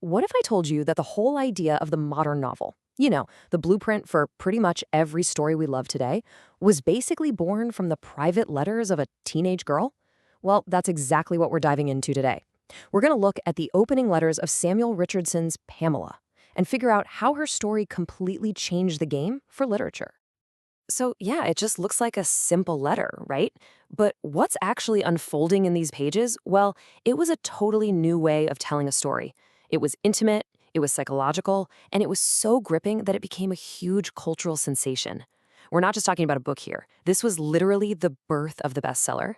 what if I told you that the whole idea of the modern novel, the blueprint for pretty much every story we love today, was basically born from the private letters of a teenage girl? Well, that's exactly what we're diving into today. We're going to look at the opening letters of Samuel Richardson's Pamela and figure out how her story completely changed the game for literature. So, yeah, it just looks like a simple letter, right? But what's actually unfolding in these pages? Well, it was a totally new way of telling a story. It was intimate, it was psychological, and it was so gripping that it became a huge cultural sensation. We're not just talking about a book here. This was literally the birth of the bestseller.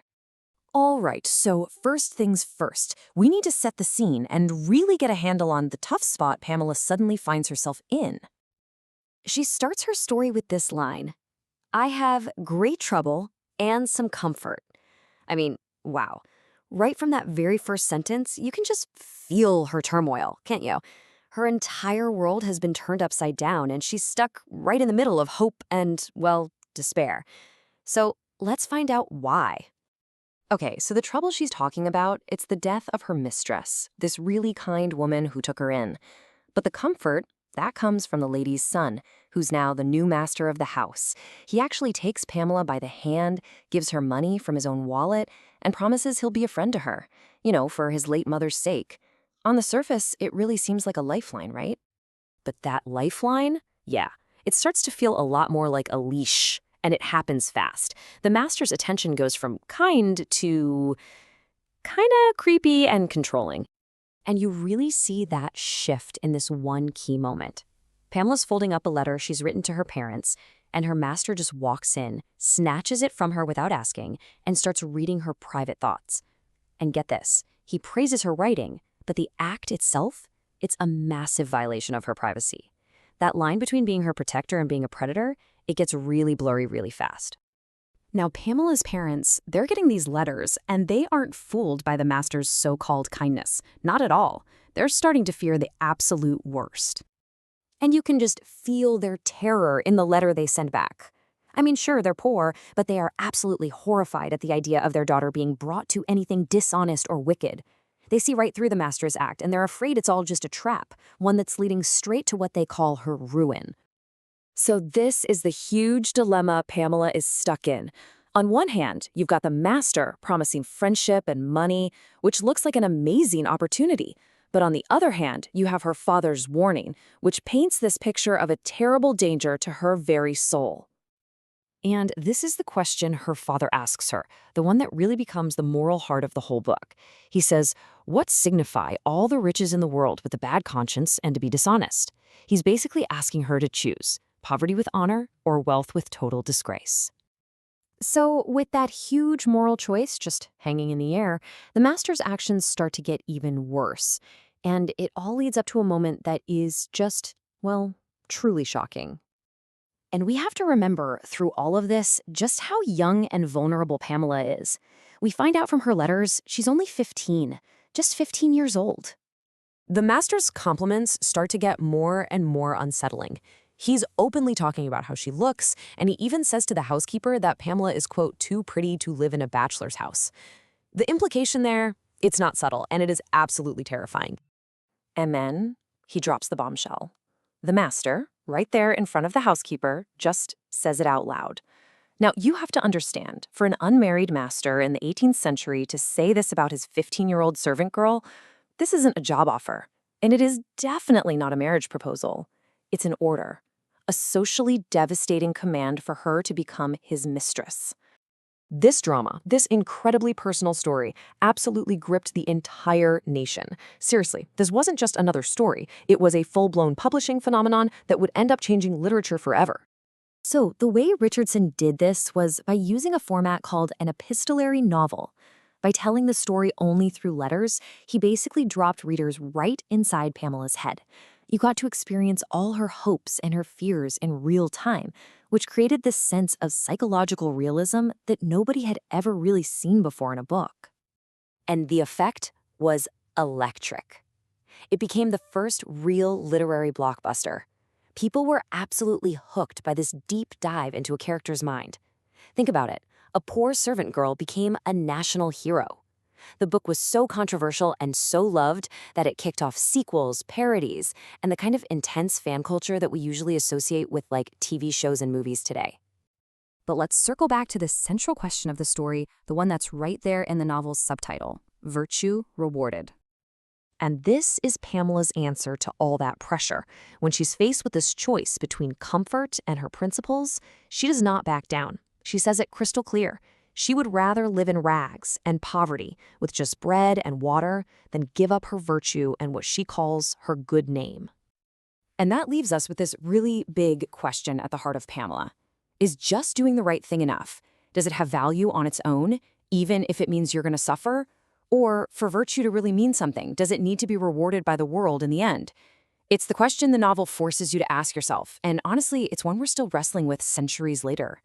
All right, so first things first, we need to set the scene and really get a handle on the tough spot Pamela suddenly finds herself in. She starts her story with this line: I have great trouble and some comfort. I mean, wow. Right from that very first sentence, you can just feel her turmoil, can't you? Her entire world has been turned upside down, and she's stuck right in the middle of hope and, well, despair. So let's find out why. Okay, so the trouble she's talking about, it's the death of her mistress, this really kind woman who took her in. But the comfort, that comes from the lady's son, who's now the new master of the house. He actually takes Pamela by the hand, gives her money from his own wallet, and promises he'll be a friend to her, for his late mother's sake. On the surface, it really seems like a lifeline, right? But that lifeline? Yeah, it starts to feel a lot more like a leash, and it happens fast. The master's attention goes from kind to kinda creepy and controlling. And you really see that shift in this one key moment. Pamela's folding up a letter she's written to her parents, and her master just walks in, snatches it from her without asking, and starts reading her private thoughts. And get this, he praises her writing, but the act itself, it's a massive violation of her privacy. That line between being her protector and being a predator, it gets really blurry really fast. Now, Pamela's parents, they're getting these letters, and they aren't fooled by the master's so-called kindness. Not at all. They're starting to fear the absolute worst. And you can just feel their terror in the letter they send back. I mean, sure, they're poor, but they are absolutely horrified at the idea of their daughter being brought to anything dishonest or wicked. They see right through the master's act, and they're afraid it's all just a trap, one that's leading straight to what they call her ruin. So this is the huge dilemma Pamela is stuck in. On one hand, you've got the master promising friendship and money, which looks like an amazing opportunity. But on the other hand, you have her father's warning, which paints this picture of a terrible danger to her very soul. And this is the question her father asks her, the one that really becomes the moral heart of the whole book. He says, what signify all the riches in the world with a bad conscience and to be dishonest? He's basically asking her to choose poverty with honor or wealth with total disgrace. So with that huge moral choice just hanging in the air, the master's actions start to get even worse. And it all leads up to a moment that is just, well, truly shocking. And we have to remember through all of this just how young and vulnerable Pamela is. We find out from her letters she's only 15, just 15 years old. The master's compliments start to get more and more unsettling. He's openly talking about how she looks, and he even says to the housekeeper that Pamela is, quote, too pretty to live in a bachelor's house. The implication there, it's not subtle, and it is absolutely terrifying. And then he drops the bombshell. The master, right there in front of the housekeeper, just says it out loud. Now, you have to understand, for an unmarried master in the 18th century to say this about his 15-year-old servant girl, this isn't a job offer. And it is definitely not a marriage proposal. It's an order. A socially devastating command for her to become his mistress. This drama, this incredibly personal story, absolutely gripped the entire nation. Seriously, this wasn't just another story. It was a full-blown publishing phenomenon that would end up changing literature forever. So the way Richardson did this was by using a format called an epistolary novel. By telling the story only through letters, he basically dropped readers right inside Pamela's head. You got to experience all her hopes and her fears in real time, which created this sense of psychological realism that nobody had ever really seen before in a book. And the effect was electric. It became the first real literary blockbuster. People were absolutely hooked by this deep dive into a character's mind. Think about it. A poor servant girl became a national hero. The book was so controversial and so loved that it kicked off sequels, parodies, and the kind of intense fan culture that we usually associate with like TV shows and movies today. But let's circle back to the central question of the story, the one that's right there in the novel's subtitle: virtue rewarded. And this is Pamela's answer to all that pressure. When she's faced with this choice between comfort and her principles, she does not back down. She says it crystal clear. She would rather live in rags and poverty with just bread and water than give up her virtue and what she calls her good name. And that leaves us with this really big question at the heart of Pamela. Is just doing the right thing enough? Does it have value on its own, even if it means you're going to suffer? Or for virtue to really mean something, does it need to be rewarded by the world in the end? It's the question the novel forces you to ask yourself, and honestly, it's one we're still wrestling with centuries later.